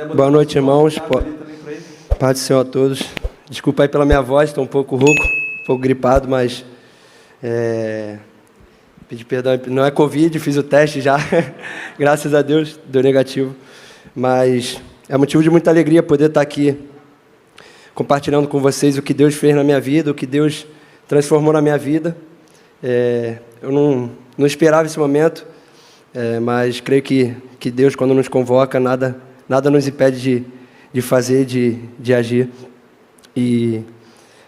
Boa noite, irmãos. Paz do Senhor a todos. Desculpa aí pela minha voz, estou um pouco rouco, um pouco gripado, mas pedir perdão. Não é Covid, fiz o teste já, graças a Deus, deu negativo. Mas é motivo de muita alegria poder estar aqui compartilhando com vocês o que Deus fez na minha vida, o que Deus transformou na minha vida. Eu não esperava esse momento, mas creio que Deus, quando nos convoca, nada nos impede de fazer, de agir. E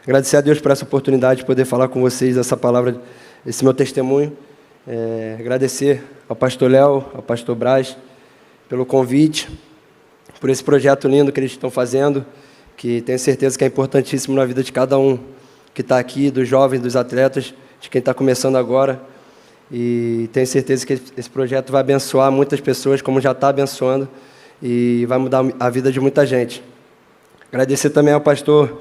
agradecer a Deus por essa oportunidade de poder falar com vocês essa palavra, esse meu testemunho. Agradecer ao pastor Léo, ao pastor Braz, pelo convite, por esse projeto lindo que eles estão fazendo, que tenho certeza que é importantíssimo na vida de cada um que está aqui, dos jovens, dos atletas, de quem está começando agora. E tenho certeza que esse projeto vai abençoar muitas pessoas, como já está abençoando, e vai mudar a vida de muita gente. Agradecer também ao pastor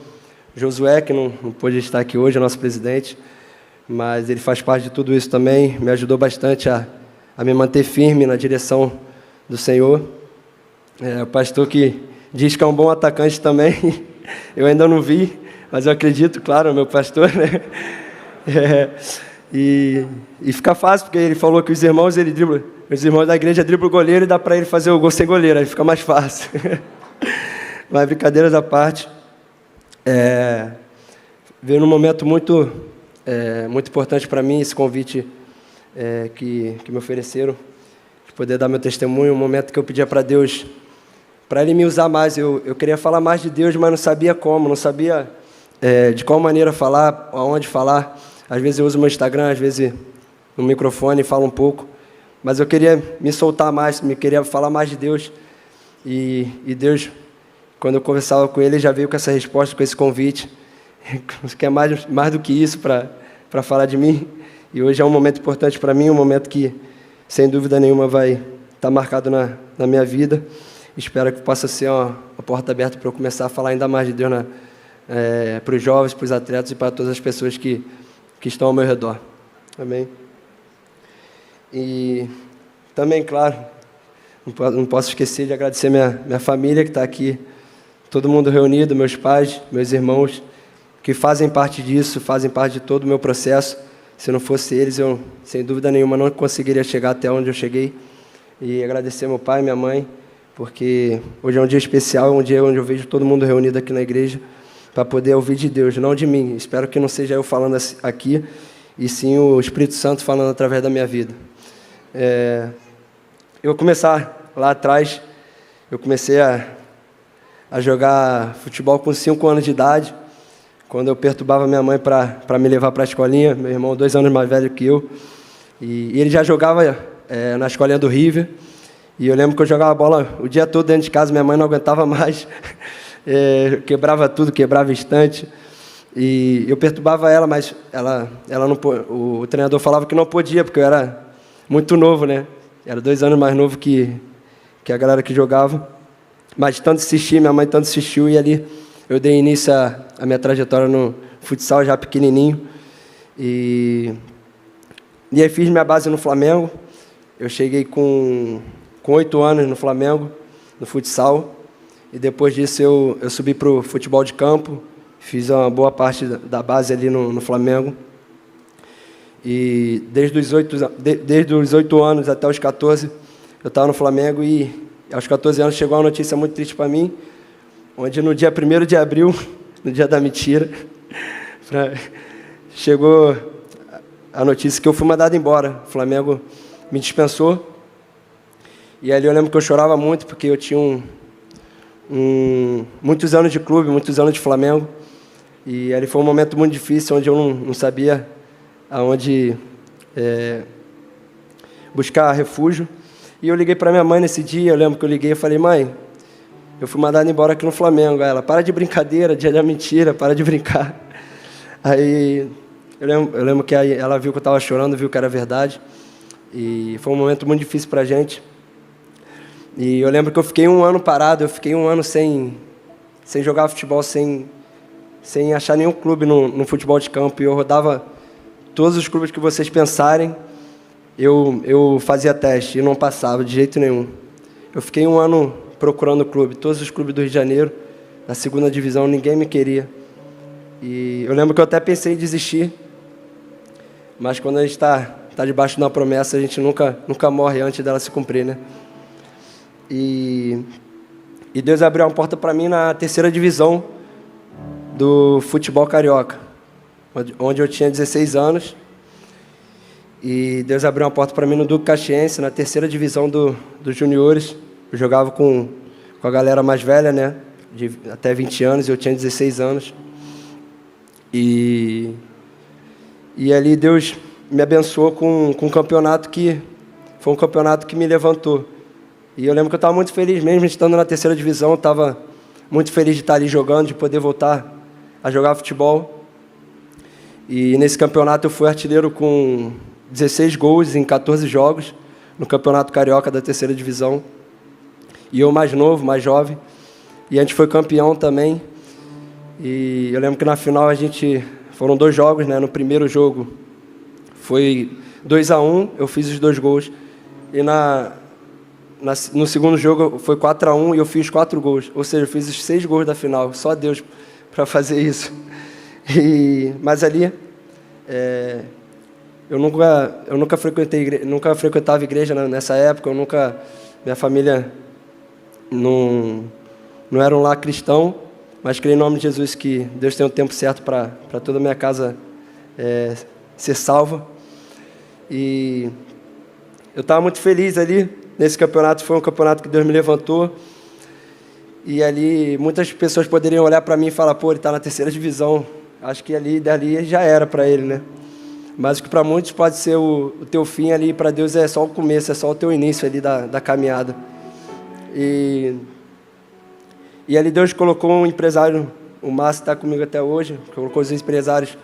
Josué, que não pôde estar aqui hoje, é nosso presidente, mas ele faz parte de tudo isso também, me ajudou bastante a me manter firme na direção do Senhor. O pastor que diz que é um bom atacante também, eu ainda não vi, mas eu acredito, claro, meu pastor, né? E fica fácil, porque ele falou que os irmãos da igreja driblam o goleiro e dá para ele fazer o gol sem goleiro, aí fica mais fácil. Mas brincadeiras à parte, veio num momento muito importante para mim, esse convite que me ofereceram, de poder dar meu testemunho, um momento que eu pedia para Deus, para Ele me usar mais. Eu queria falar mais de Deus, mas não sabia como, não sabia de qual maneira falar, aonde falar. Às vezes eu uso o meu Instagram, às vezes no microfone falo um pouco, mas eu queria me soltar mais, queria falar mais de Deus. E Deus, quando eu conversava com Ele, já veio com essa resposta, com esse convite, que é mais do que isso para falar de mim. E hoje é um momento importante para mim, um momento que, sem dúvida nenhuma, vai estar marcado na minha vida. Espero que possa ser uma porta aberta para eu começar a falar ainda mais de Deus para os jovens, para os atletas e para todas as pessoas que estão ao meu redor. Amém? E também, claro, não posso esquecer de agradecer minha família que está aqui, todo mundo reunido, meus pais, meus irmãos, que fazem parte disso, fazem parte de todo o meu processo. Se não fosse eles, eu, sem dúvida nenhuma, não conseguiria chegar até onde eu cheguei. E agradecer meu pai e minha mãe, porque hoje é um dia especial, um dia onde eu vejo todo mundo reunido aqui na igreja, para poder ouvir de Deus, não de mim. Espero que não seja eu falando aqui, e sim o Espírito Santo falando através da minha vida. Eu vou começar lá atrás. Eu comecei a jogar futebol com 5 anos de idade, quando eu perturbava minha mãe para me levar para a escolinha. Meu irmão, 2 anos mais velho que eu, e ele já jogava na escolinha do River, e eu lembro que eu jogava bola o dia todo dentro de casa, minha mãe não aguentava mais. Quebrava tudo, quebrava estante, e eu perturbava ela, mas ela não, o treinador falava que não podia, porque eu era muito novo, né? Era 2 anos mais novo que a galera que jogava, mas tanto insistir, minha mãe tanto insistiu, e ali eu dei início à minha trajetória no futsal, já pequenininho, e aí fiz minha base no Flamengo. Eu cheguei com 8 anos no Flamengo, no futsal. E depois disso eu subi para o futebol de campo, fiz uma boa parte da base ali no Flamengo. E desde os 8 anos até os 14, eu estava no Flamengo, e aos 14 anos chegou uma notícia muito triste para mim, onde no dia 1º de abril, no dia da mentira, chegou a notícia que eu fui mandado embora. O Flamengo me dispensou. E ali eu lembro que eu chorava muito, porque eu tinha muitos anos de clube, muitos anos de Flamengo, e ali foi um momento muito difícil, onde eu não sabia aonde buscar refúgio. E eu liguei para minha mãe nesse dia. Eu lembro que eu liguei e falei: mãe, eu fui mandado embora aqui no Flamengo. Aí ela: para de brincadeira, dia da mentira, para de brincar. Aí eu lembro que aí ela viu que eu estava chorando, viu que era verdade, e foi um momento muito difícil para a gente. E eu lembro que eu fiquei 1 ano parado, eu fiquei 1 ano sem jogar futebol, sem achar nenhum clube no futebol de campo. E eu rodava todos os clubes que vocês pensarem, eu fazia teste e não passava de jeito nenhum. Eu fiquei 1 ano procurando o clube. Todos os clubes do Rio de Janeiro, na segunda divisão, ninguém me queria. E eu lembro que eu até pensei em desistir, mas quando a gente está debaixo de uma promessa, a gente nunca morre antes dela se cumprir, né? E Deus abriu uma porta para mim na terceira divisão do futebol carioca, onde eu tinha 16 anos. E Deus abriu uma porta para mim no Duque Caxiense, na terceira divisão dos juniores. Eu jogava com a galera mais velha, né? De até 20 anos, e eu tinha 16 anos. E ali Deus me abençoou com um campeonato que foi um campeonato que me levantou. E eu lembro que eu estava muito feliz, mesmo estando na terceira divisão, eu estava muito feliz de estar ali jogando, de poder voltar a jogar futebol. E nesse campeonato eu fui artilheiro com 16 gols em 14 jogos, no Campeonato Carioca da terceira divisão. E eu mais novo, mais jovem. E a gente foi campeão também. E eu lembro que na final foram 2 jogos, né? No primeiro jogo foi 2-1, eu fiz os 2 gols. E no segundo jogo foi 4-1 e eu fiz 4 gols. Ou seja, eu fiz os 6 gols da final. Só Deus para fazer isso. Mas ali, eu nunca frequentava igreja nessa época. Minha família não era um lar cristão. Mas creio em nome de Jesus que Deus tem um tempo certo para toda a minha casa ser salva. E eu estava muito feliz ali nesse campeonato. Foi um campeonato que Deus me levantou. E ali muitas pessoas poderiam olhar para mim e falar: pô, ele está na terceira divisão. Acho que dali já era para ele, né? Mas o que para muitos pode ser o teu fim ali, para Deus é só o começo, é só o teu início ali da caminhada. E ali Deus colocou um empresário, o Márcio está comigo até hoje, colocou os empresários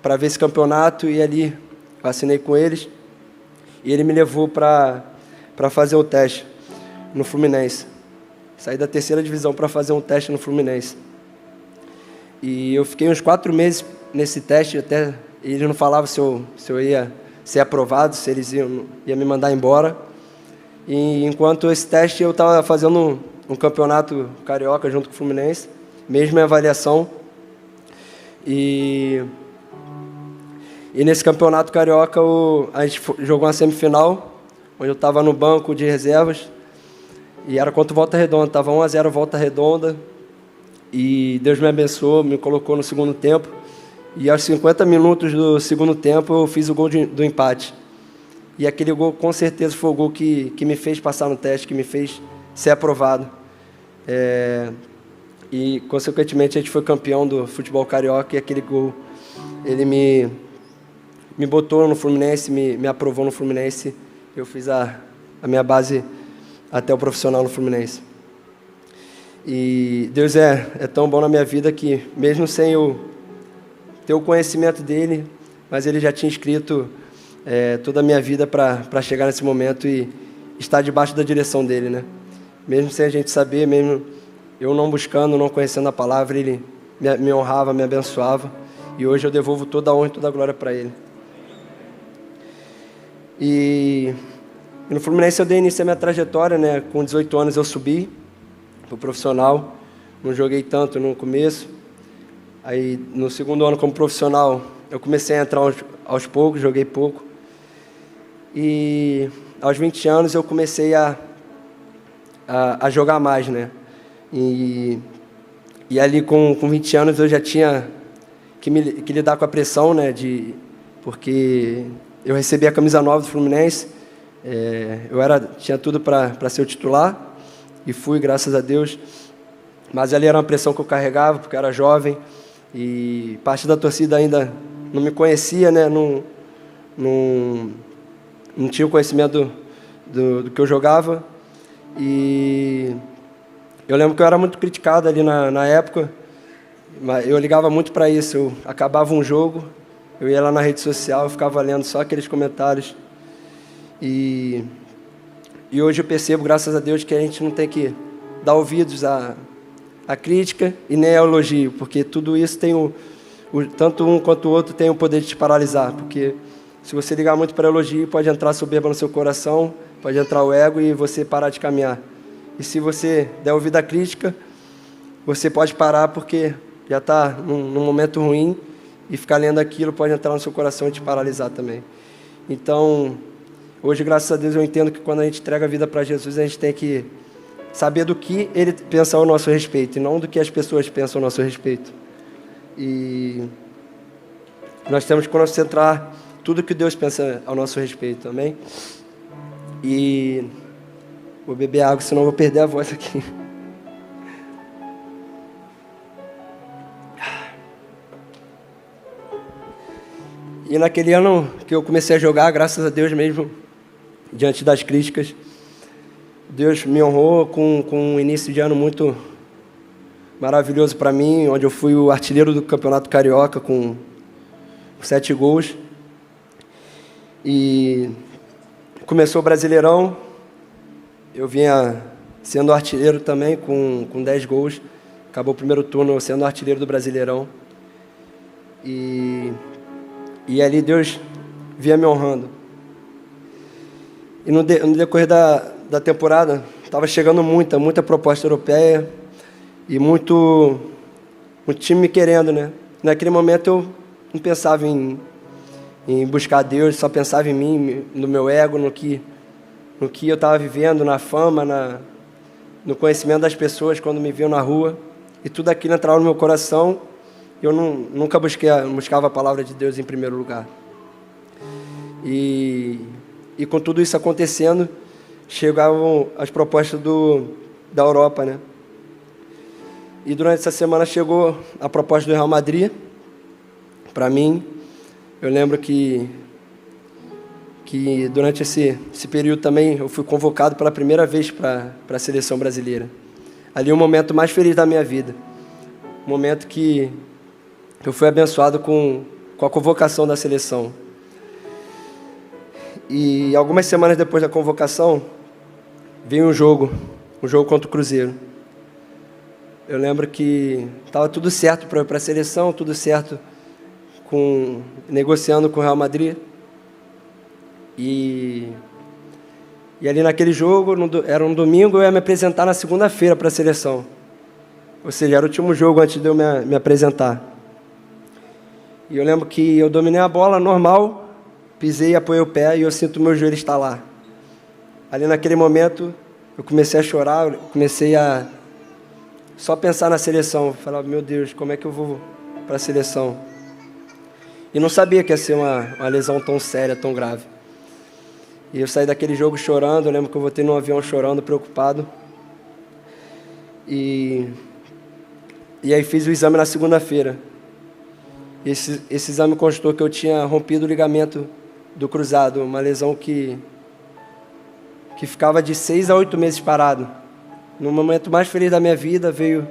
para ver esse campeonato, e ali eu assinei com eles, e ele me levou para fazer o teste no Fluminense. Saí da terceira divisão para fazer um teste no Fluminense. E eu fiquei uns 4 meses nesse teste, até eles não falavam se eu ia ser aprovado, se eles iam me mandar embora. E enquanto esse teste eu estava fazendo um campeonato carioca junto com o Fluminense, mesma avaliação. E nesse campeonato carioca a gente jogou uma semifinal, onde eu estava no banco de reservas, e era contra o Volta Redonda, estava 1-0 Volta Redonda, e Deus me abençoou, me colocou no segundo tempo, e aos 50 minutos do segundo tempo eu fiz o gol do empate. E aquele gol com certeza foi o gol que me fez passar no teste, que me fez ser aprovado. E consequentemente a gente foi campeão do futebol carioca, e aquele gol ele me botou no Fluminense, me aprovou no Fluminense. Eu fiz a minha base até o profissional no Fluminense. E Deus é tão bom na minha vida que, mesmo sem eu ter o conhecimento dele, mas ele já tinha escrito toda a minha vida para chegar nesse momento e estar debaixo da direção dele, né? Mesmo sem a gente saber, mesmo eu não buscando, não conhecendo a palavra, ele me honrava, me abençoava, e hoje eu devolvo toda a honra e toda a glória para ele. E no Fluminense eu dei início à minha trajetória, né? Com 18 anos eu subi para o profissional, não joguei tanto no começo. Aí no segundo ano como profissional eu comecei a entrar aos poucos, joguei pouco. E aos 20 anos eu comecei a jogar mais, né? E ali com 20 anos eu já tinha que lidar com a pressão, né? Porque eu recebi a camisa 9 do Fluminense, tinha tudo para ser o titular, e fui, graças a Deus. Mas ali era uma pressão que eu carregava, porque eu era jovem, e parte da torcida ainda não me conhecia, né? Não tinha o conhecimento do que eu jogava. E eu lembro que eu era muito criticado ali na época, mas eu ligava muito para isso. Eu acabava um jogo, eu ia lá na rede social, eu ficava lendo só aqueles comentários. E hoje eu percebo, graças a Deus, que a gente não tem que dar ouvidos à crítica e nem ao elogio, porque tudo isso tem tanto um quanto o outro tem o poder de te paralisar, porque se você ligar muito para elogio, pode entrar soberba no seu coração, pode entrar o ego e você parar de caminhar. E se você der ouvido à crítica, você pode parar porque já está num momento ruim e ficar lendo aquilo pode entrar no seu coração e te paralisar também. Então, hoje, graças a Deus, eu entendo que quando a gente entrega a vida para Jesus, a gente tem que saber do que Ele pensa ao nosso respeito e não do que as pessoas pensam ao nosso respeito. E nós temos que concentrar tudo que Deus pensa ao nosso respeito, amém? E vou beber água, senão eu vou perder a voz aqui. E naquele ano que eu comecei a jogar, graças a Deus mesmo, diante das críticas, Deus me honrou com um início de ano muito maravilhoso para mim, onde eu fui o artilheiro do Campeonato Carioca com 7 gols. E começou o Brasileirão, eu vinha sendo artilheiro também com 10 gols. Acabou o primeiro turno sendo artilheiro do Brasileirão. E ali Deus vinha me honrando. E no decorrer da temporada, estava chegando muita proposta europeia e muito time me querendo, né? Naquele momento eu não pensava em buscar Deus, só pensava em mim, no meu ego, no que eu estava vivendo, na fama, no conhecimento das pessoas quando me viam na rua. E tudo aquilo entrava no meu coração. Eu nunca buscava a palavra de Deus em primeiro lugar. E com tudo isso acontecendo, chegavam as propostas da Europa, né? E durante essa semana chegou a proposta do Real Madrid para mim. Eu lembro que durante esse período também eu fui convocado pela primeira vez para a seleção brasileira. Ali o momento mais feliz da minha vida. Um momento que eu fui abençoado com a convocação da seleção. E algumas semanas depois da convocação, veio um jogo contra o Cruzeiro. Eu lembro que estava tudo certo para ir para a seleção, tudo certo negociando com o Real Madrid. E ali naquele jogo, era um domingo, eu ia me apresentar na segunda-feira para a seleção. Ou seja, era o último jogo antes de eu me apresentar. E eu lembro que eu dominei a bola normal, pisei, apoiei o pé e eu sinto o meu joelho estalar. Ali naquele momento, eu comecei a chorar, eu comecei a só pensar na seleção. Eu falava, meu Deus, como é que eu vou para a seleção? E não sabia que ia ser uma lesão tão séria, tão grave. E eu saí daquele jogo chorando, eu lembro que eu voltei num avião chorando, preocupado. E aí fiz o exame na segunda-feira. Esse exame constou que eu tinha rompido o ligamento do cruzado, uma lesão que ficava de 6 a 8 meses parado. No momento mais feliz da minha vida, veio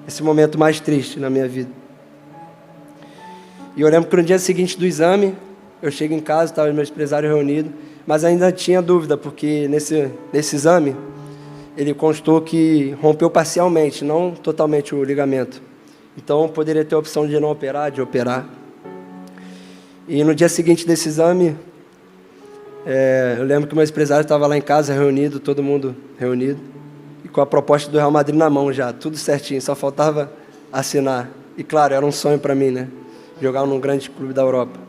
esse momento mais triste na minha vida. E eu lembro que no dia seguinte do exame, eu chego em casa, estavam meus empresários reunidos, mas ainda tinha dúvida, porque nesse exame, ele constou que rompeu parcialmente, não totalmente o ligamento. Então, poderia ter a opção de não operar, de operar. E no dia seguinte desse exame, eu lembro que meu empresário estava lá em casa, reunido, todo mundo reunido, e com a proposta do Real Madrid na mão já, tudo certinho, só faltava assinar. E claro, era um sonho para mim, né? Jogar num grande clube da Europa.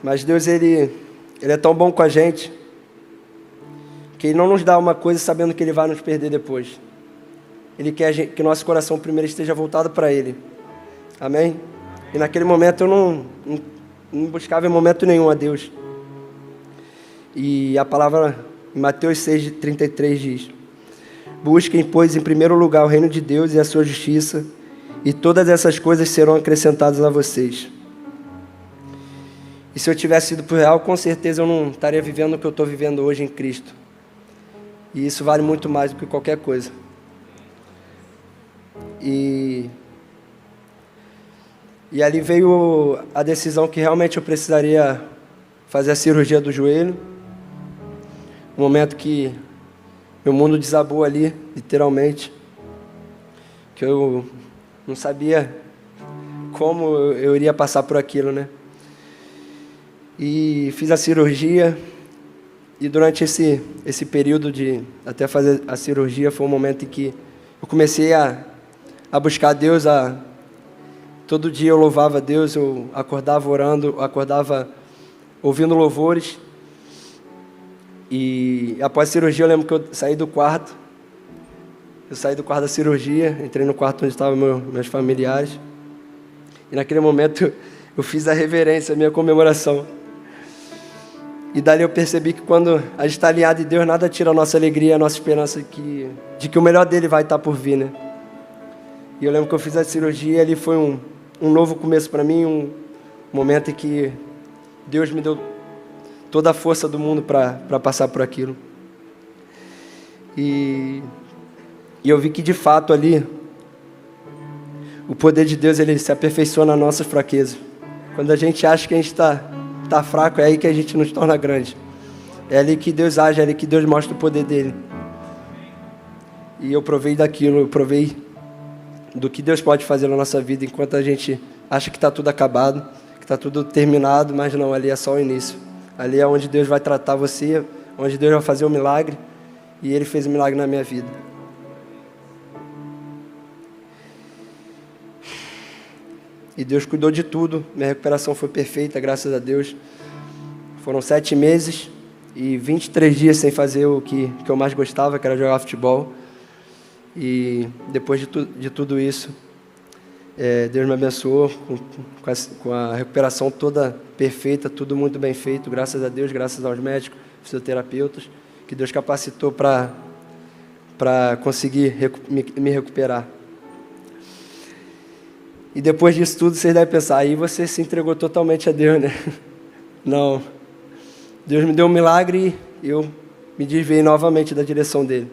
Mas Deus, Ele é tão bom com a gente, que Ele não nos dá uma coisa sabendo que Ele vai nos perder depois. Ele quer que nosso coração primeiro esteja voltado para Ele. Amém? E naquele momento eu não buscava em momento nenhum a Deus. E a palavra em Mateus 6:33 diz: busquem, pois, em primeiro lugar o reino de Deus e a sua justiça, e todas essas coisas serão acrescentadas a vocês. E se eu tivesse ido para o real, com certeza eu não estaria vivendo o que eu estou vivendo hoje em Cristo. E isso vale muito mais do que qualquer coisa. E ali veio a decisão que realmente eu precisaria fazer a cirurgia do joelho. Um momento que meu mundo desabou ali, literalmente. Que eu não sabia como eu iria passar por aquilo, né? E fiz a cirurgia. E durante esse período de até fazer a cirurgia, foi um momento em que eu comecei a buscar Deus. Todo dia eu louvava Deus, eu acordava orando, acordava ouvindo louvores. E após a cirurgia, eu lembro que eu saí do quarto. Eu saí do quarto da cirurgia, entrei no quarto onde estavam meus familiares. E naquele momento eu fiz a reverência, a minha comemoração. E dali eu percebi que quando a gente está alinhado em Deus, nada tira a nossa alegria, a nossa esperança de que o melhor dele vai estar por vir, né? E eu lembro que eu fiz a cirurgia e ali foi um novo começo para mim, um momento em que Deus me deu toda a força do mundo para passar por aquilo. E eu vi que de fato ali, o poder de Deus ele se aperfeiçoa nas nossas fraquezas. Quando a gente acha que a gente está fraco, é aí que a gente nos torna grande. É ali que Deus age, é ali que Deus mostra o poder dele. E eu provei daquilo, eu provei do que Deus pode fazer na nossa vida, enquanto a gente acha que está tudo acabado, que está tudo terminado, mas não, ali é só o início. Ali é onde Deus vai tratar você, onde Deus vai fazer o milagre, e Ele fez o milagre na minha vida. E Deus cuidou de tudo, minha recuperação foi perfeita, graças a Deus. Foram 7 meses e 23 dias sem fazer o que eu mais gostava, que era jogar futebol. E depois de tudo isso, Deus me abençoou com a recuperação toda perfeita, tudo muito bem feito, graças a Deus, graças aos médicos, fisioterapeutas, que Deus capacitou para conseguir me recuperar. E depois disso tudo, vocês devem pensar, aí você se entregou totalmente a Deus, né? Não. Deus me deu um milagre e eu me desviei novamente da direção dele.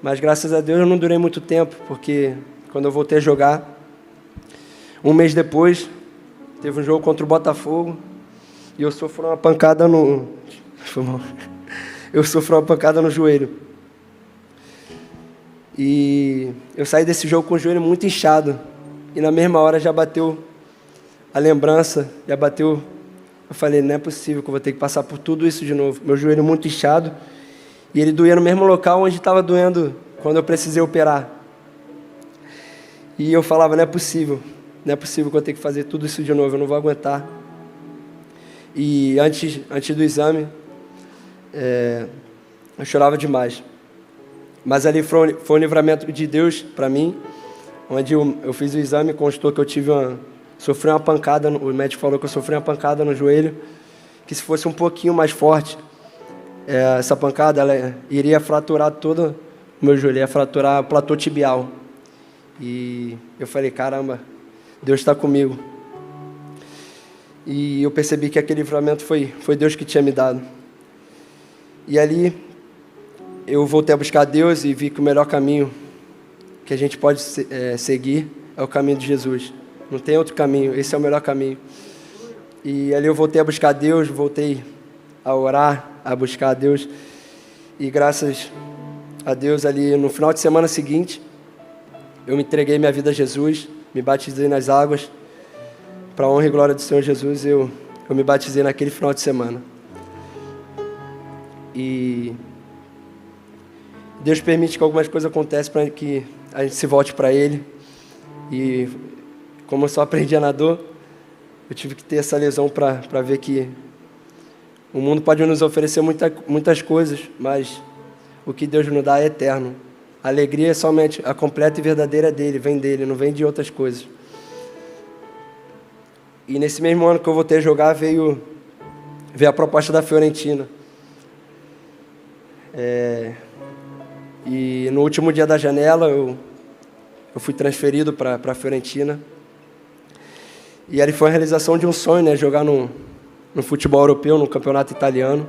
Mas graças a Deus eu não durei muito tempo, porque quando eu voltei a jogar, um mês depois, teve um jogo contra o Botafogo e eu sofri uma pancada eu sofri uma pancada no joelho. E eu saí desse jogo com o joelho muito inchado. E na mesma hora já bateu a lembrança, já bateu. Eu falei, não é possível que eu vou ter que passar por tudo isso de novo. Meu joelho muito inchado. E ele doía no mesmo local onde estava doendo quando eu precisei operar. E eu falava, não é possível que eu vou ter que fazer tudo isso de novo, eu não vou aguentar. E antes do exame, eu chorava demais. Mas ali foi um livramento de Deus para mim, onde eu fiz o exame, constou que eu sofri uma pancada, o médico falou que eu sofri uma pancada no joelho, que se fosse um pouquinho mais forte, essa pancada ela iria fraturar todo o meu joelho, ia fraturar o platô tibial. E eu falei, caramba, Deus está comigo. E eu percebi que aquele livramento foi Deus que tinha me dado. E ali eu voltei a buscar Deus e vi que o melhor caminho que a gente pode seguir é o caminho de Jesus. Não tem outro caminho, esse é o melhor caminho. E ali eu voltei a buscar Deus, voltei a orar, a buscar a Deus. E graças a Deus, ali no final de semana seguinte, eu me entreguei minha vida a Jesus, me batizei nas águas. Para a honra e glória do Senhor Jesus, eu me batizei naquele final de semana. E Deus permite que algumas coisas aconteçam para que a gente se volte para Ele. E como eu só aprendi na dor, eu tive que ter essa lesão para ver que o mundo pode nos oferecer muitas coisas, mas o que Deus nos dá é eterno. A alegria é somente a completa e verdadeira dele, vem dele, não vem de outras coisas. E nesse mesmo ano que eu voltei a jogar, veio a proposta da Fiorentina. E no último dia da janela, eu fui transferido para a Fiorentina. E ali foi a realização de um sonho, né? Jogar no futebol europeu, no campeonato italiano.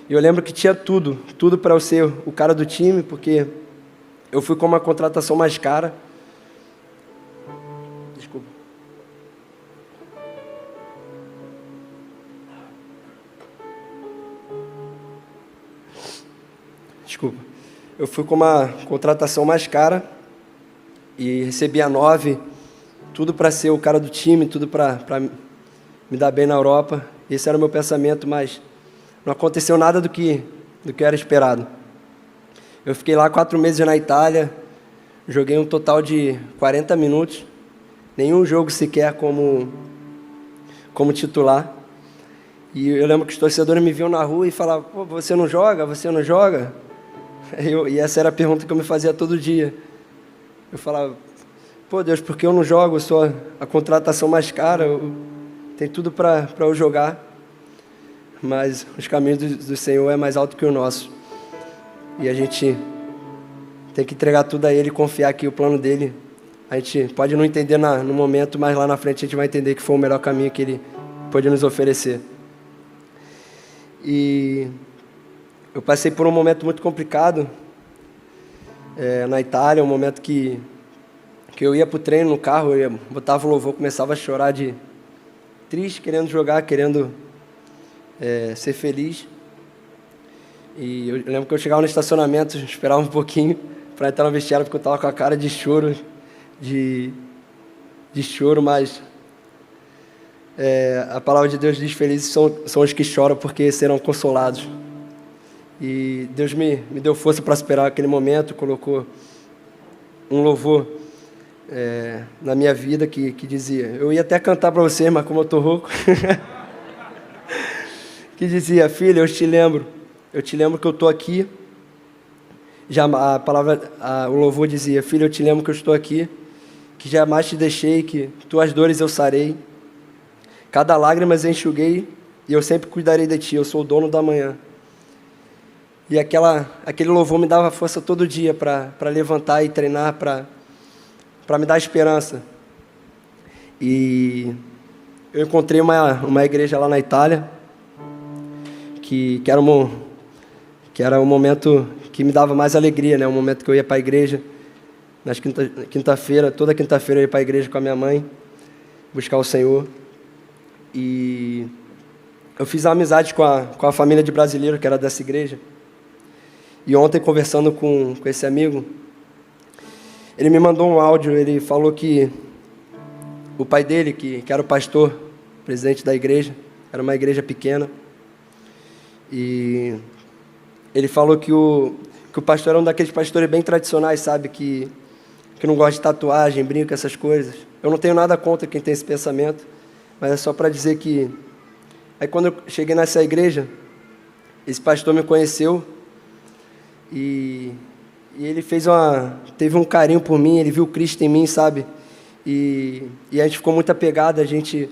E eu lembro que tinha tudo para eu ser o cara do time, porque eu fui com uma contratação mais cara. Desculpa. Eu fui com uma contratação mais cara e recebi a 9, tudo para ser o cara do time, tudo para me dar bem na Europa. Esse era o meu pensamento, mas não aconteceu nada do que era esperado. Eu fiquei lá 4 meses na Itália, joguei um total de 40 minutos, nenhum jogo sequer como titular. E eu lembro que os torcedores me viam na rua e falavam: pô, você não joga? Você não joga? E essa era a pergunta que eu me fazia todo dia. Eu falava: pô, Deus, por que eu não jogo? Eu sou a contratação mais cara, tem tudo para eu jogar. Mas os caminhos do Senhor é mais alto que o nosso. E a gente tem que entregar tudo a Ele e confiar que o plano dEle, a gente pode não entender no momento, mas lá na frente a gente vai entender que foi o melhor caminho que Ele pode nos oferecer. E eu passei por um momento muito complicado na Itália, um momento que eu ia para o treino no carro, eu botava o louvor, começava a chorar de triste, querendo jogar, querendo ser feliz. E eu lembro que eu chegava no estacionamento, esperava um pouquinho para entrar no vestiário, porque eu estava com a cara de choro, de choro, mas a palavra de Deus diz: felizes são os que choram, porque serão consolados. E Deus me deu força para superar aquele momento, colocou um louvor na minha vida que dizia, eu ia até cantar para vocês, mas como eu estou rouco, que dizia: filho, eu te lembro que eu estou aqui. Já o louvor dizia: filho, eu te lembro que eu estou aqui, que jamais te deixei, que tuas dores eu sarei, cada lágrima eu enxuguei, e eu sempre cuidarei de ti, eu sou o dono da manhã. E aquele louvor me dava força todo dia para levantar e treinar, para me dar esperança. E eu encontrei uma igreja lá na Itália, que era um momento que me dava mais alegria, né? Um momento que eu ia para a igreja, toda quinta-feira eu ia para a igreja com a minha mãe, buscar o Senhor. E eu fiz amizade com a família de brasileiros que era dessa igreja. E ontem, conversando com esse amigo, ele me mandou um áudio. Ele falou que o pai dele, que era o pastor, presidente da igreja, era uma igreja pequena, e ele falou que o pastor era um daqueles pastores bem tradicionais, sabe, que não gosta de tatuagem, brinco, essas coisas. Eu não tenho nada contra quem tem esse pensamento, mas é só para dizer que... Aí quando eu cheguei nessa igreja, esse pastor me conheceu, e ele teve um carinho por mim, ele viu Cristo em mim, sabe? E a gente ficou muito apegado. A gente,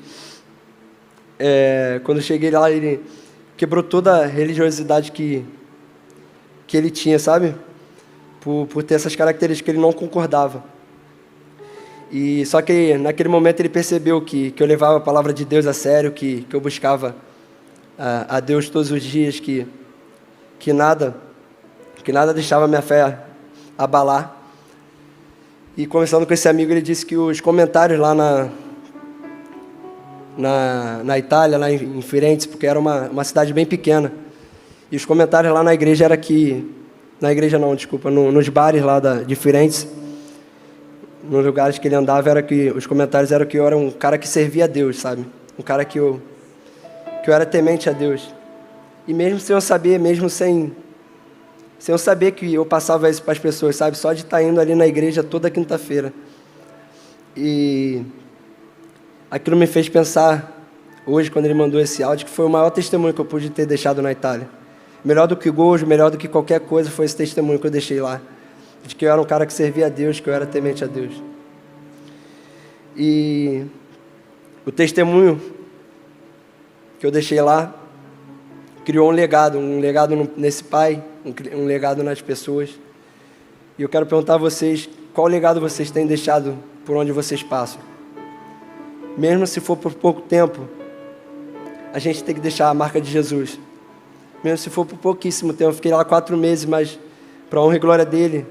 quando eu cheguei lá, ele quebrou toda a religiosidade que ele tinha, sabe? Por ter essas características que ele não concordava. E só que naquele momento ele percebeu que eu levava a palavra de Deus a sério, que eu buscava a Deus todos os dias, que nada deixava minha fé abalar. E conversando com esse amigo, ele disse que os comentários lá na Itália, lá em Firenze, porque era uma cidade bem pequena, e os comentários lá na igreja era que... Na igreja não, desculpa, nos bares lá de Firenze, nos lugares que ele andava, os comentários eram que eu era um cara que servia a Deus, sabe? Um cara que eu era temente a Deus. E mesmo sem eu saber, mesmo sem eu saber que eu passava isso para as pessoas, sabe? Só de estar indo ali na igreja toda quinta-feira. E aquilo me fez pensar, hoje, quando ele mandou esse áudio, que foi o maior testemunho que eu pude ter deixado na Itália. Melhor do que gozo, melhor do que qualquer coisa, foi esse testemunho que eu deixei lá. De que eu era um cara que servia a Deus, que eu era temente a Deus. E o testemunho que eu deixei lá criou um legado nesse pai, um legado nas pessoas. E eu quero perguntar a vocês, qual legado vocês têm deixado por onde vocês passam? Mesmo se for por pouco tempo, a gente tem que deixar a marca de Jesus. Mesmo se for por pouquíssimo tempo, eu fiquei lá 4 meses, mas para a honra e glória dele,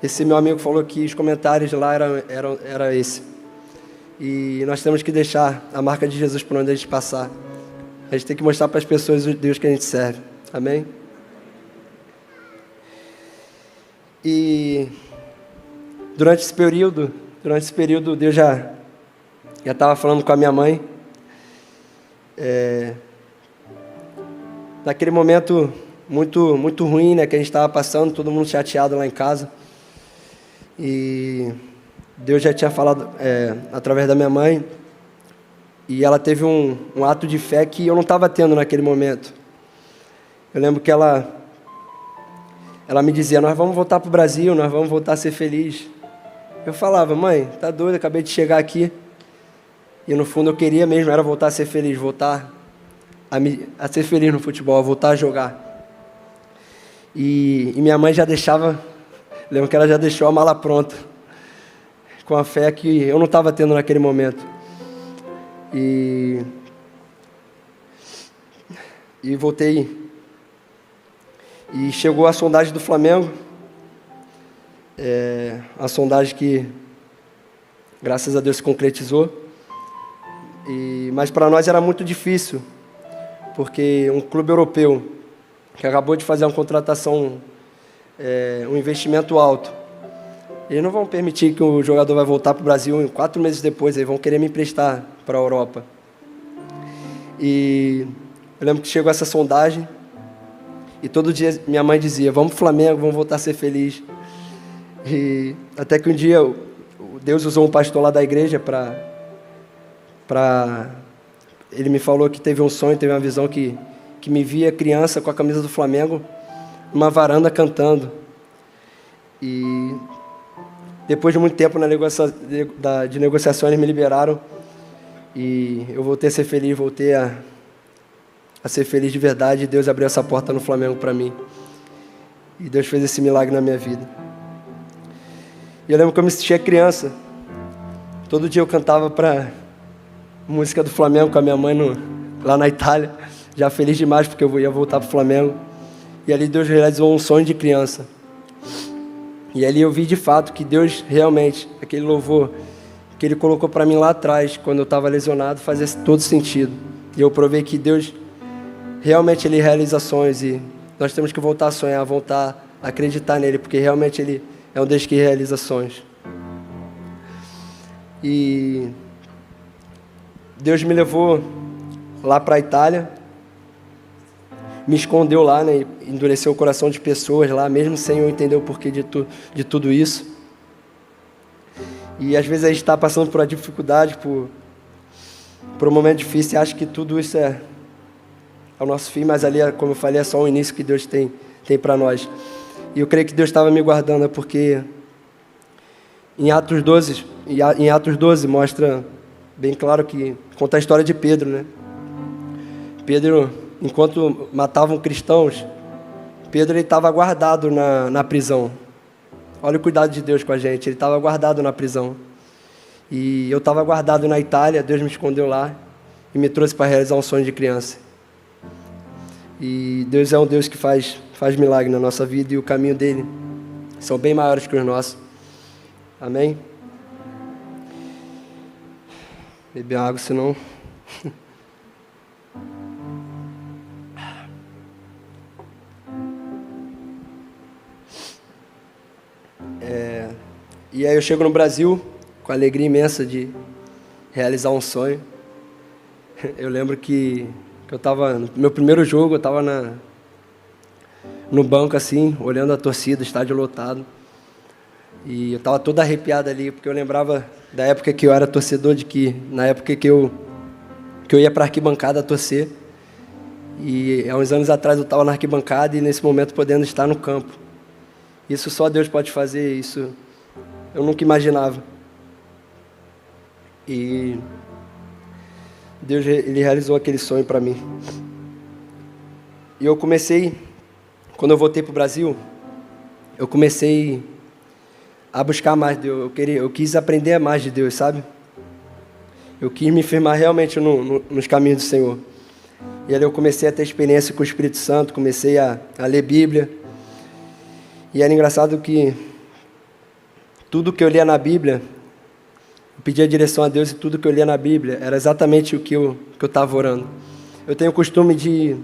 esse meu amigo falou que os comentários lá era esse. E nós temos que deixar a marca de Jesus por onde a gente passar. A gente tem que mostrar para as pessoas o Deus que a gente serve. Amém? E durante esse período, Deus já estava falando com a minha mãe. naquele momento muito, muito ruim, né, que a gente estava passando, todo mundo chateado lá em casa. E Deus já tinha falado através da minha mãe, e ela teve um ato de fé que eu não estava tendo naquele momento. Eu lembro que ela me dizia: nós vamos voltar para o Brasil, nós vamos voltar a ser felizes. Eu falava: mãe, tá doido, acabei de chegar aqui. E no fundo eu queria mesmo, era voltar a ser feliz, voltar a ser feliz no futebol, a voltar a jogar. E minha mãe já deixava, lembro que ela já deixou a mala pronta, com a fé que eu não estava tendo naquele momento. E voltei. E chegou a sondagem do Flamengo, a sondagem que, graças a Deus, se concretizou. Mas para nós era muito difícil, porque um clube europeu que acabou de fazer uma contratação, um investimento alto, eles não vão permitir que o jogador vai voltar para o Brasil 4 meses depois, eles vão querer me emprestar para a Europa. E eu lembro que chegou essa sondagem, e todo dia minha mãe dizia: vamos para o Flamengo, vamos voltar a ser feliz. E até que um dia Deus usou um pastor lá da igreja ele me falou que teve um sonho, teve uma visão que me via criança com a camisa do Flamengo numa varanda cantando. E depois de muito tempo de negociação, eles me liberaram e eu voltei a ser feliz, voltei a ser feliz de verdade. E Deus abriu essa porta no Flamengo para mim, e Deus fez esse milagre na minha vida. E eu lembro que eu me sentia criança, todo dia eu cantava para música do Flamengo com a minha mãe lá na Itália, já feliz demais porque eu ia voltar para o Flamengo. E ali Deus realizou um sonho de criança. E ali eu vi de fato que Deus realmente, aquele louvor que Ele colocou para mim lá atrás, quando eu estava lesionado, fazia todo sentido. E eu provei que Deus realmente Ele realiza sonhos, e nós temos que voltar a sonhar, voltar a acreditar nele, porque realmente Ele é um Deus que realiza sonhos. E Deus me levou lá para a Itália, me escondeu lá, né, endureceu o coração de pessoas lá, mesmo sem eu entender o porquê de tudo isso. E às vezes a gente está passando por uma dificuldade, por um momento difícil, e acha que tudo isso é o nosso fim, mas ali, como eu falei, é só o início que Deus tem para nós. E eu creio que Deus estava me guardando, porque em Atos 12 mostra bem claro que conta a história de Pedro, né? Pedro, enquanto matavam cristãos, Pedro estava guardado na prisão. Olha o cuidado de Deus com a gente, ele estava guardado na prisão. E eu estava guardado na Itália, Deus me escondeu lá e me trouxe para realizar um sonho de criança. E Deus é um Deus que faz milagre na nossa vida, e o caminho dele são bem maiores que os nossos. Amém? Beber água, senão... E aí eu chego no Brasil com a alegria imensa de realizar um sonho. Eu lembro que eu estava no meu primeiro jogo, eu estava no banco assim, olhando a torcida, estádio lotado. E eu estava todo arrepiado ali, porque eu lembrava da época que eu era torcedor, na época que eu ia para a arquibancada torcer. E há uns anos atrás eu estava na arquibancada, e nesse momento podendo estar no campo. Isso só Deus pode fazer, isso eu nunca imaginava. E Deus, Ele realizou aquele sonho para mim. E eu comecei, quando eu voltei para o Brasil, eu comecei a buscar mais Deus. Eu quis aprender mais de Deus, sabe? Eu quis me firmar realmente nos caminhos do Senhor. E ali eu comecei a ter experiência com o Espírito Santo, comecei a ler Bíblia. E era engraçado que tudo que eu lia na Bíblia, eu pedia direção a Deus, e tudo que eu lia na Bíblia era exatamente o que eu estava orando. Eu tenho o costume de,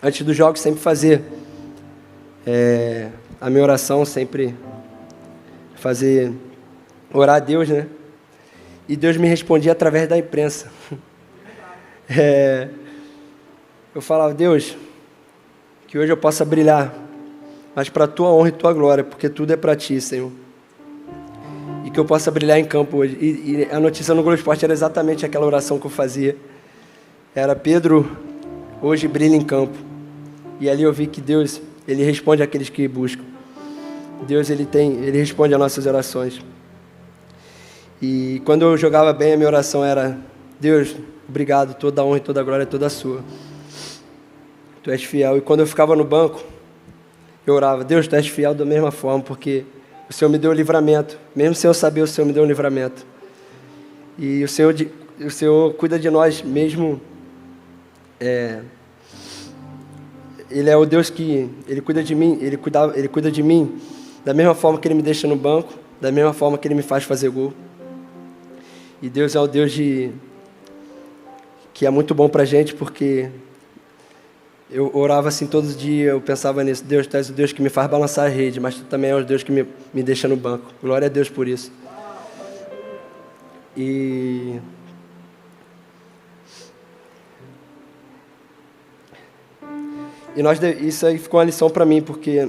antes dos jogos, sempre fazer a minha oração, sempre orar a Deus, né? E Deus me respondia através da imprensa. Eu falava: Deus, que hoje eu possa brilhar, mas para a Tua honra e Tua glória, porque tudo é para Ti, Senhor. E que eu possa brilhar em campo hoje. E a notícia no Globo Esporte era exatamente aquela oração que eu fazia. Era: Pedro, hoje brilha em campo. E ali eu vi que Deus, Ele responde àqueles que buscam. Deus, Ele responde às nossas orações. E quando eu jogava bem, a minha oração era: Deus, obrigado, toda a honra e toda a glória é toda sua. Tu és fiel. E quando eu ficava no banco, eu orava: Deus, Tu és fiel da mesma forma, porque o Senhor me deu o livramento. Mesmo sem eu saber, o Senhor me deu um livramento. E o Senhor cuida de nós mesmo. Ele é o Deus que Ele cuida de mim. Ele cuida de mim da mesma forma que Ele me deixa no banco, da mesma forma que Ele me faz fazer gol. E Deus é o Deus que é muito bom pra gente, porque eu orava assim todos os dias, eu pensava nisso: Deus, Tu és o Deus que me faz balançar a rede, mas Tu também és o Deus que me deixa no banco. Glória a Deus por isso. E isso aí ficou uma lição para mim, porque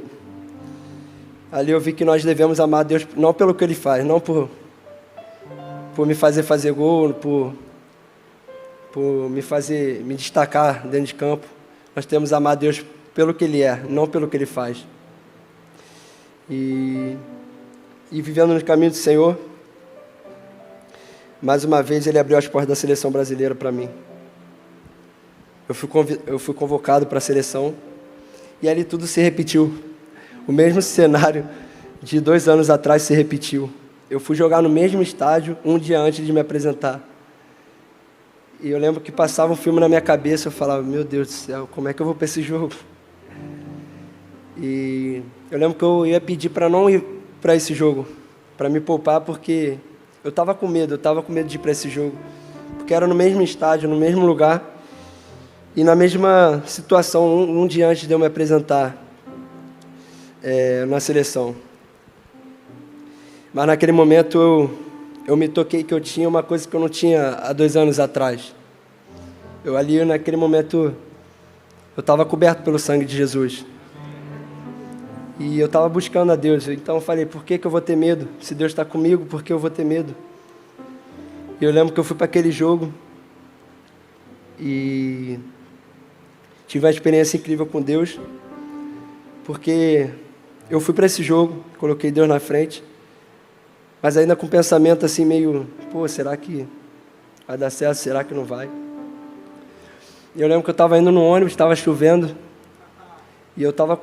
ali eu vi que nós devemos amar a Deus não pelo que Ele faz, não por me fazer gol, por me destacar dentro de campo. Nós temos que amar a Deus pelo que Ele é, não pelo que Ele faz. E vivendo no caminho do Senhor, mais uma vez Ele abriu as portas da seleção brasileira para mim. Eu fui convocado para a seleção e ali tudo se repetiu. O mesmo cenário de 2 anos atrás se repetiu. Eu fui jogar no mesmo estádio um dia antes de me apresentar. E eu lembro que passava um filme na minha cabeça, eu falava: meu Deus do céu, como é que eu vou para esse jogo? E eu lembro que eu ia pedir para não ir para esse jogo, para me poupar, porque eu estava com medo de ir para esse jogo. Porque era no mesmo estádio, no mesmo lugar, e na mesma situação, um dia antes de eu me apresentar na seleção. Mas naquele momento eu me toquei que eu tinha uma coisa que eu não tinha há 2 anos atrás. Naquele momento, eu estava coberto pelo sangue de Jesus. E eu estava buscando a Deus. Então eu falei: por que eu vou ter medo? Se Deus está comigo, por que eu vou ter medo? E eu lembro que eu fui para aquele jogo e tive uma experiência incrível com Deus, porque eu fui para esse jogo, coloquei Deus na frente, mas ainda com um pensamento assim meio: pô, será que vai dar certo? Será que não vai? E eu lembro que eu estava indo no ônibus, estava chovendo, e eu estava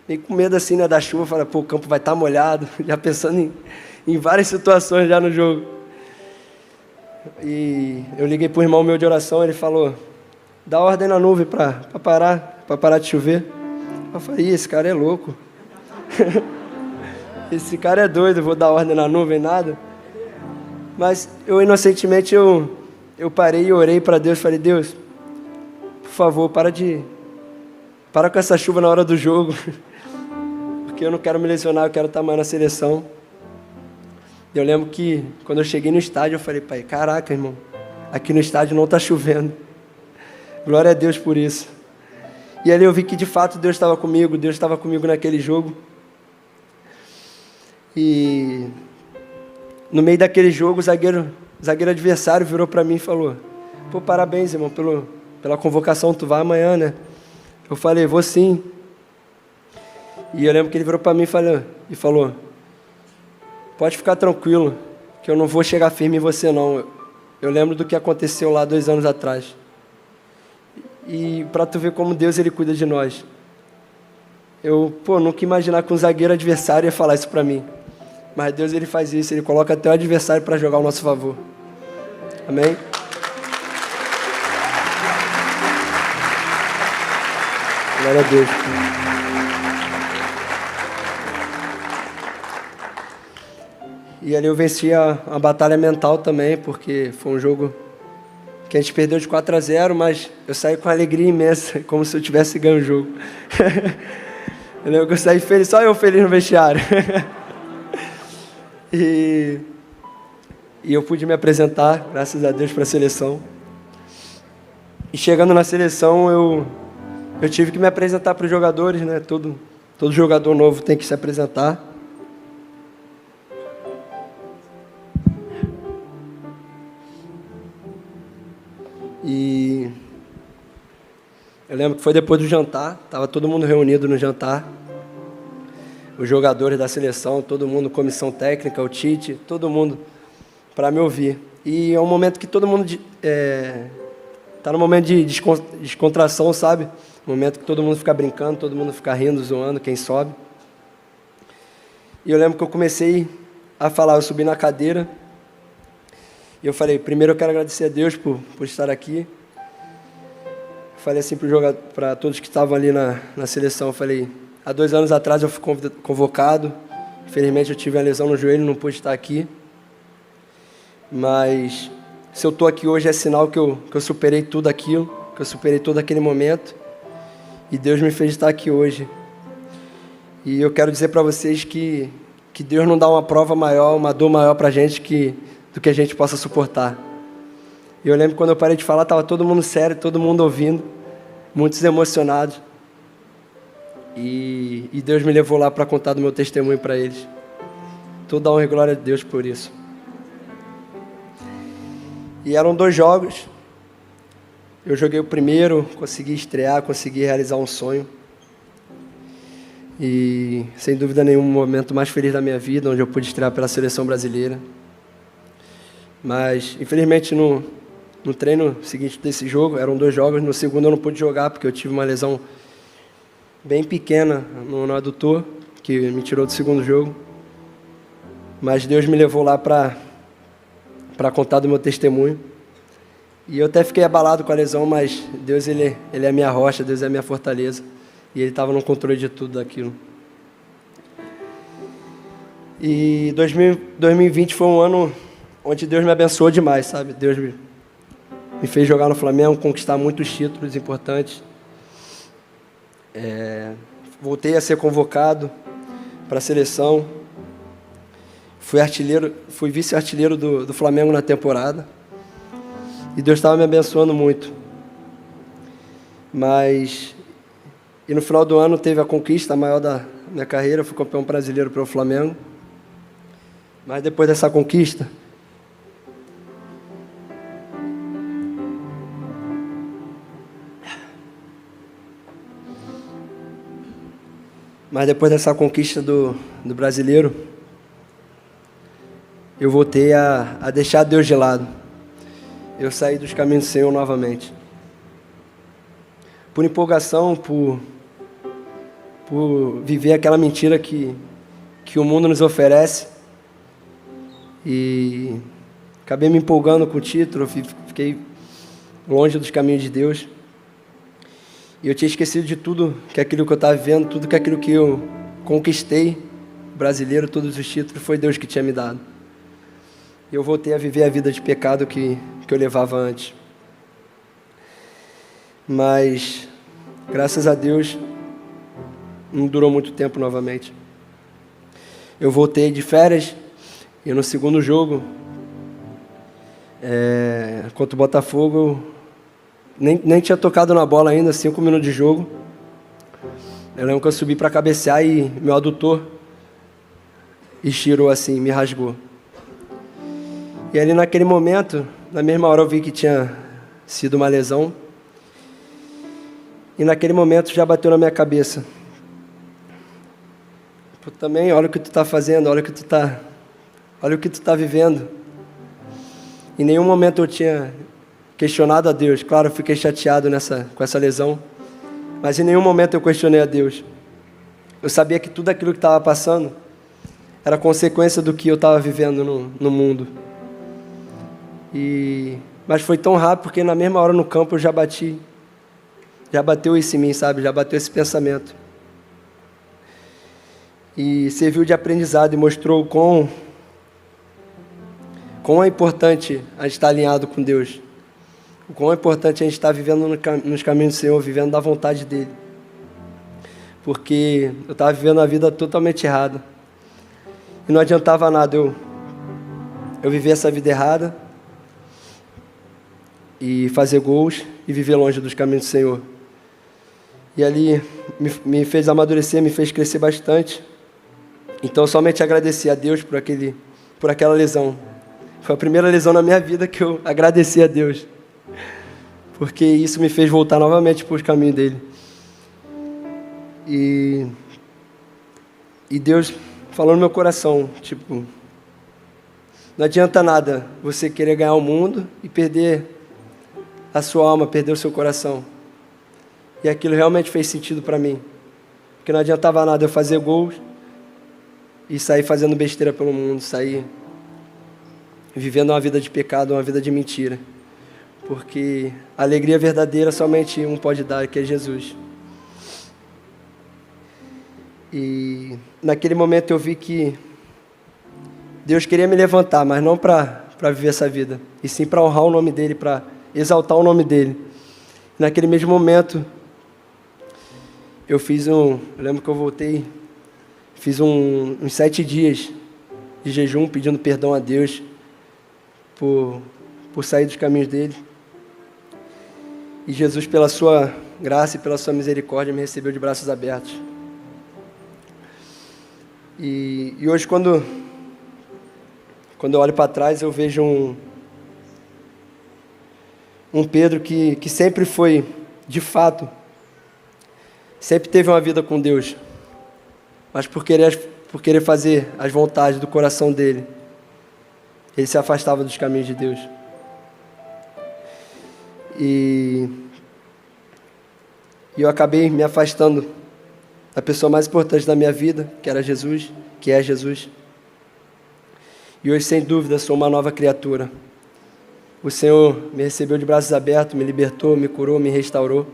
meio com medo assim, né, da chuva. Falei: pô, o campo vai estar molhado, já pensando em várias situações já no jogo. E eu liguei para o irmão meu de oração, ele falou: dá ordem na nuvem para parar de chover. Eu falei: esse cara é louco. Esse cara é doido, eu vou dar ordem na nuvem, nada. Mas eu inocentemente, eu parei e orei para Deus. Falei: Deus, por favor, para com essa chuva na hora do jogo, porque eu não quero me lesionar, eu quero estar mais na seleção. E eu lembro que quando eu cheguei no estádio, eu falei: pai, caraca, irmão, aqui no estádio não está chovendo. Glória a Deus por isso. E ali eu vi que de fato Deus estava comigo naquele jogo. E no meio daquele jogo, o zagueiro adversário virou para mim e falou: pô, parabéns, irmão, pela convocação, tu vai amanhã, né? Eu falei: vou sim. E eu lembro que ele virou para mim e falou: pode ficar tranquilo, que eu não vou chegar firme em você não. Eu lembro do que aconteceu lá 2 anos atrás. E para tu ver como Deus, Ele cuida de nós. Eu, nunca imaginar que um zagueiro adversário ia falar isso para mim. Mas Deus, Ele faz isso, Ele coloca até o adversário para jogar ao nosso favor. Amém? Glória a Deus. E ali eu venci a batalha mental também, porque foi um jogo que a gente perdeu de 4-0, mas eu saí com alegria imensa, como se eu tivesse ganho o jogo. Eu lembro que eu saí feliz, só eu feliz no vestiário. E eu pude me apresentar, graças a Deus, para a seleção. E chegando na seleção, eu eu tive que me apresentar para os jogadores, né? Todo jogador novo tem que se apresentar. E eu lembro que foi depois do jantar, estava todo mundo reunido no jantar, os jogadores da seleção, todo mundo, comissão técnica, o Tite, todo mundo para me ouvir. E é um momento que todo mundo está no momento de descontração, sabe? Momento que todo mundo fica brincando, todo mundo fica rindo, zoando, quem sobe. E eu lembro que eu comecei a falar, eu subi na cadeira e eu falei, primeiro eu quero agradecer a Deus por estar aqui. Falei assim para todos que estavam ali na seleção, eu falei, há 2 anos atrás eu fui convocado, infelizmente eu tive uma lesão no joelho, não pude estar aqui, mas se eu estou aqui hoje é sinal que eu superei tudo aquilo, que eu superei todo aquele momento, e Deus me fez estar aqui hoje. E eu quero dizer para vocês que Deus não dá uma prova maior, uma dor maior para a gente do que a gente possa suportar. E eu lembro quando eu parei de falar, estava todo mundo sério, todo mundo ouvindo, muitos emocionados. E Deus me levou lá para contar do meu testemunho para eles. Toda honra e glória a Deus por isso. E eram 2 jogos. Eu joguei o primeiro, consegui estrear, consegui realizar um sonho. E, sem dúvida nenhuma, o momento mais feliz da minha vida, onde eu pude estrear pela seleção brasileira. Mas, infelizmente, no treino seguinte desse jogo, eram 2 jogos, no segundo eu não pude jogar, porque eu tive uma lesão bem pequena no adutor, que me tirou do segundo jogo. Mas Deus me levou lá para contar do meu testemunho. E eu até fiquei abalado com a lesão, mas Deus ele é a minha rocha, Deus é a minha fortaleza. E Ele estava no controle de tudo daquilo. E 2020 foi um ano onde Deus me abençoou demais, sabe? Deus me fez jogar no Flamengo, conquistar muitos títulos importantes. Voltei a ser convocado para a seleção. Fui vice-artilheiro do Flamengo na temporada. E Deus estava me abençoando muito. E no final do ano teve a conquista maior da minha carreira, fui campeão brasileiro pelo Flamengo. Mas depois dessa conquista, do brasileiro, eu voltei a deixar Deus de lado. Eu saí dos caminhos do Senhor novamente. Por empolgação, por viver aquela mentira que o mundo nos oferece. E acabei me empolgando com o título, fiquei longe dos caminhos de Deus. E eu tinha esquecido de tudo que aquilo que eu estava vivendo, tudo que aquilo que eu conquistei, brasileiro, todos os títulos, foi Deus que tinha me dado. E eu voltei a viver a vida de pecado que eu levava antes. Mas, graças a Deus, não durou muito tempo novamente. Eu voltei de férias e no segundo jogo, contra o Botafogo, nem tinha tocado na bola ainda, 5 minutos de jogo. Eu lembro que eu subi para cabecear e meu adutor estirou assim, me rasgou. E ali naquele momento, na mesma hora eu vi que tinha sido uma lesão. E naquele momento já bateu na minha cabeça. Pô, também, olha o que tu está fazendo, olha o que tu tá vivendo. Em nenhum momento eu tinha questionado a Deus. Claro, eu fiquei chateado com essa lesão. Mas em nenhum momento eu questionei a Deus. Eu sabia que tudo aquilo que estava passando era consequência do que eu estava vivendo no mundo. Mas foi tão rápido, porque na mesma hora no campo eu já bateu isso em mim, sabe? Já bateu esse pensamento. E serviu de aprendizado e mostrou quão é importante a gente estar alinhado com Deus. O quão é importante a gente estar vivendo nos caminhos do Senhor, vivendo da vontade dEle. Porque eu estava vivendo a vida totalmente errada. E não adiantava nada eu viver essa vida errada e fazer gols e viver longe dos caminhos do Senhor. E ali me fez amadurecer, me fez crescer bastante. Então, somente agradecer a Deus por aquela lesão. Foi a primeira lesão na minha vida que eu agradeci a Deus, porque isso me fez voltar novamente para os caminhos dele. E Deus falou no meu coração, tipo, não adianta nada você querer ganhar o mundo e perder a sua alma, perder o seu coração. E aquilo realmente fez sentido para mim, porque não adiantava nada eu fazer gols e sair fazendo besteira pelo mundo, sair vivendo uma vida de pecado, uma vida de mentira. Porque a alegria verdadeira somente um pode dar, que é Jesus. E naquele momento eu vi que Deus queria me levantar, mas não para viver essa vida, e sim para honrar o nome dEle, para exaltar o nome dEle. Naquele mesmo momento, eu lembro que eu voltei, fiz uns 7 dias de jejum, pedindo perdão a Deus por sair dos caminhos dEle. E Jesus, pela sua graça e pela sua misericórdia, me recebeu de braços abertos. E hoje, quando eu olho para trás, eu vejo um Pedro que sempre foi, de fato, sempre teve uma vida com Deus, mas por querer fazer as vontades do coração dele, ele se afastava dos caminhos de Deus. E eu acabei me afastando da pessoa mais importante da minha vida, que era Jesus, que é Jesus. E hoje, sem dúvida, sou uma nova criatura. O Senhor me recebeu de braços abertos, me libertou, me curou, me restaurou.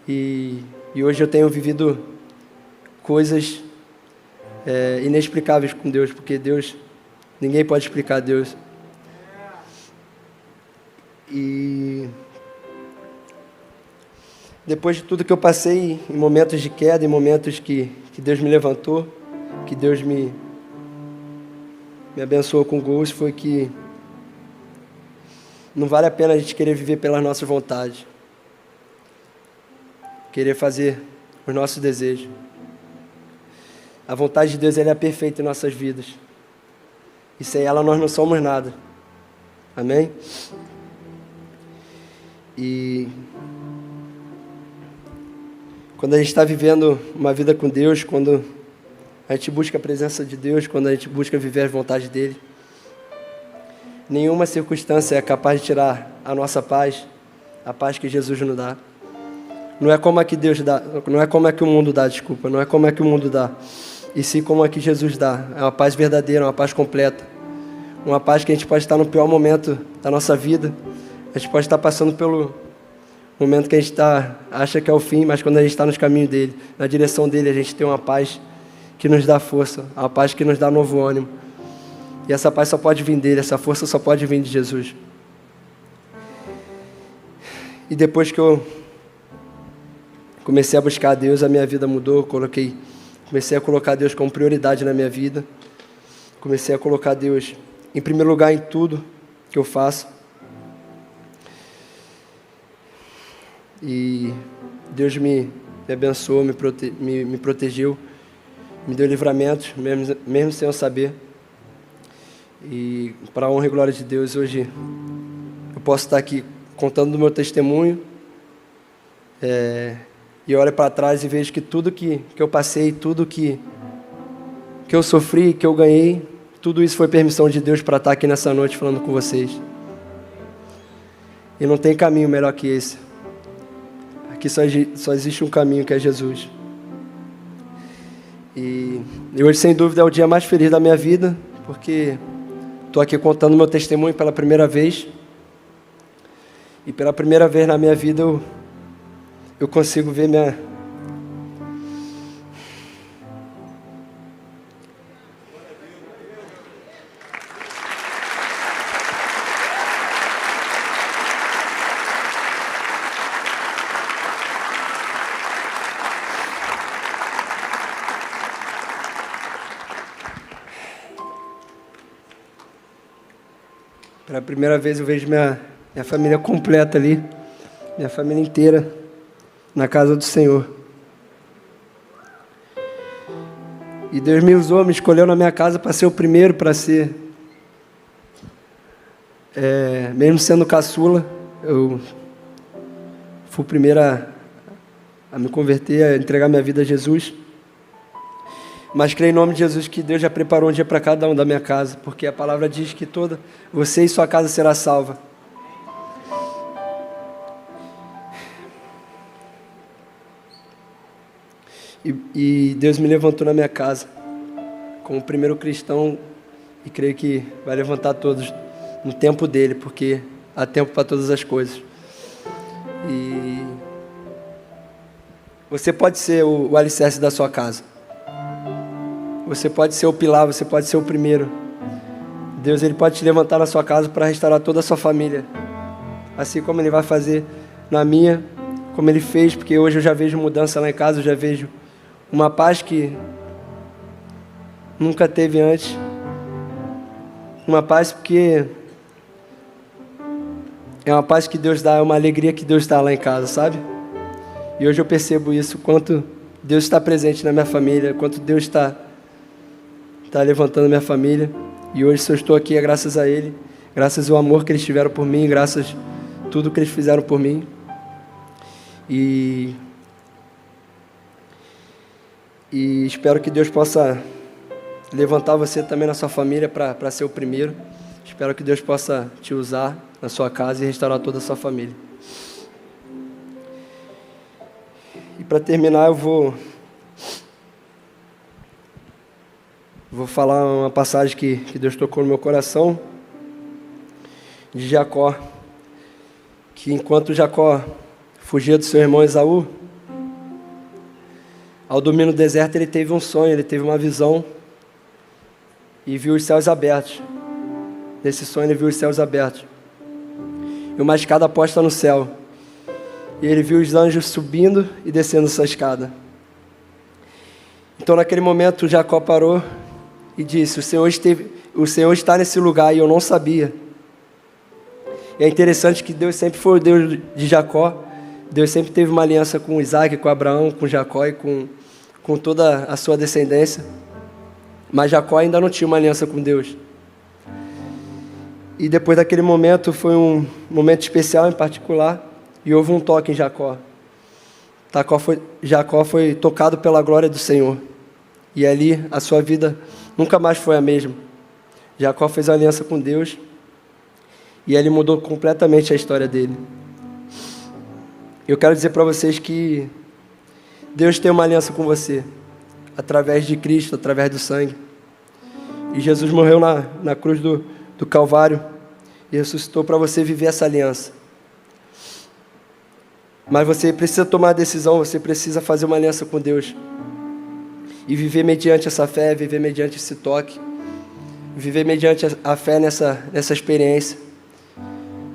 E hoje eu tenho vivido coisas inexplicáveis com Deus, porque Deus, ninguém pode explicar Deus. E depois de tudo que eu passei, em momentos de queda, em momentos que Deus me levantou, que Deus me abençoou com gols, foi que não vale a pena a gente querer viver pelas nossas vontades, querer fazer os nossos desejos. A vontade de Deus, ela é perfeita em nossas vidas, e sem ela nós não somos nada. Amém? E quando a gente está vivendo uma vida com Deus, quando a gente busca a presença de Deus, quando a gente busca viver as vontades dEle, nenhuma circunstância é capaz de tirar a nossa paz, a paz que Jesus nos dá. Não é como é que Deus dá, não é como é que o mundo dá, desculpa, não é como é que o mundo dá, e sim como é que Jesus dá. É uma paz verdadeira, uma paz completa, uma paz que a gente pode estar no pior momento da nossa vida, a gente pode estar passando pelo momento que a gente acha que é o fim, mas quando a gente está nos caminhos dEle, na direção dEle, a gente tem uma paz que nos dá força, uma paz que nos dá novo ânimo. E essa paz só pode vir dEle, essa força só pode vir de Jesus. E depois que eu comecei a buscar a Deus, a minha vida mudou, comecei a colocar Deus como prioridade na minha vida, comecei a colocar Deus em primeiro lugar em tudo que eu faço. E Deus me abençoou, me protegeu, me deu livramento, mesmo sem eu saber. E para a honra e glória de Deus, hoje eu posso estar aqui contando do meu testemunho, e olho para trás e vejo que tudo que eu passei, tudo que eu sofri, que eu ganhei, tudo isso foi permissão de Deus para estar aqui nessa noite falando com vocês. E não tem caminho melhor que esse. Aqui só existe um caminho, que é Jesus. E hoje, sem dúvida, é o dia mais feliz da minha vida, porque estou aqui contando meu testemunho pela primeira vez. E pela primeira vez na minha vida, eu consigo ver Pela primeira vez eu vejo minha família completa ali, minha família inteira, na casa do Senhor. E Deus me usou, me escolheu na minha casa para ser o primeiro, para ser, mesmo sendo caçula, eu fui o primeiro a me converter, a entregar minha vida a Jesus. Mas creio em nome de Jesus que Deus já preparou um dia para cada um da minha casa, porque a palavra diz que você e sua casa será salva. E Deus me levantou na minha casa como o primeiro cristão, e creio que vai levantar todos no tempo dele, porque há tempo para todas as coisas. E você pode ser o alicerce da sua casa. Você pode ser o pilar, você pode ser o primeiro. Deus, Ele pode te levantar na sua casa para restaurar toda a sua família. Assim como Ele vai fazer na minha, como Ele fez, porque hoje eu já vejo mudança lá em casa, eu já vejo uma paz que nunca teve antes. Uma paz porque é uma paz que Deus dá, é uma alegria que Deus dá lá em casa, sabe? E hoje eu percebo isso, quanto Deus está presente na minha família, quanto Deus está levantando minha família. E hoje, se eu estou aqui, é graças a Ele, graças ao amor que eles tiveram por mim, graças a tudo que eles fizeram por mim. E espero que Deus possa levantar você também na sua família para ser o primeiro. Espero que Deus possa te usar na sua casa e restaurar toda a sua família. E para terminar, eu vou falar uma passagem que Deus tocou no meu coração, de Jacó, que enquanto Jacó fugia do seu irmão Esaú, ao dormir no deserto ele teve um sonho, ele teve uma visão e viu os céus abertos. Nesse sonho ele viu os céus abertos e uma escada posta no céu, e ele viu os anjos subindo e descendo essa escada. Então naquele momento Jacó parou e disse: o Senhor está nesse lugar e eu não sabia. E é interessante que Deus sempre foi o Deus de Jacó. Deus sempre teve uma aliança com Isaac, com Abraão, com Jacó e com toda a sua descendência. Mas Jacó ainda não tinha uma aliança com Deus. E depois daquele momento, foi um momento especial em particular, e houve um toque em Jacó. Jacó foi tocado pela glória do Senhor. E ali a sua vida nunca mais foi a mesma. Jacó fez aliança com Deus e ele mudou completamente a história dele. Eu quero dizer para vocês que Deus tem uma aliança com você, através de Cristo, através do sangue. E Jesus morreu na cruz do Calvário e ressuscitou para você viver essa aliança. Mas você precisa tomar a decisão, você precisa fazer uma aliança com Deus. E viver mediante essa fé, viver mediante esse toque, viver mediante a fé nessa experiência.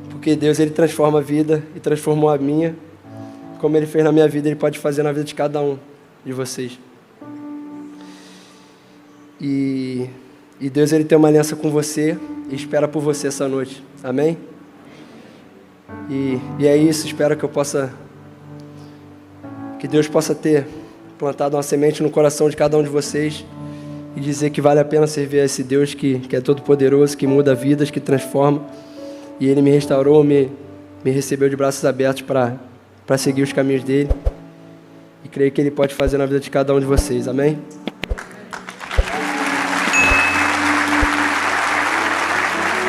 Porque Deus, Ele transforma a vida e transformou a minha. Como Ele fez na minha vida, Ele pode fazer na vida de cada um de vocês. E Deus, Ele tem uma aliança com você e espera por você essa noite. Amém? E é isso, espero que Deus possa ter plantado uma semente no coração de cada um de vocês e dizer que vale a pena servir a esse Deus que é todo poderoso, que muda vidas, que transforma. E Ele me restaurou, me recebeu de braços abertos para seguir os caminhos dele. E creio que Ele pode fazer na vida de cada um de vocês. Amém?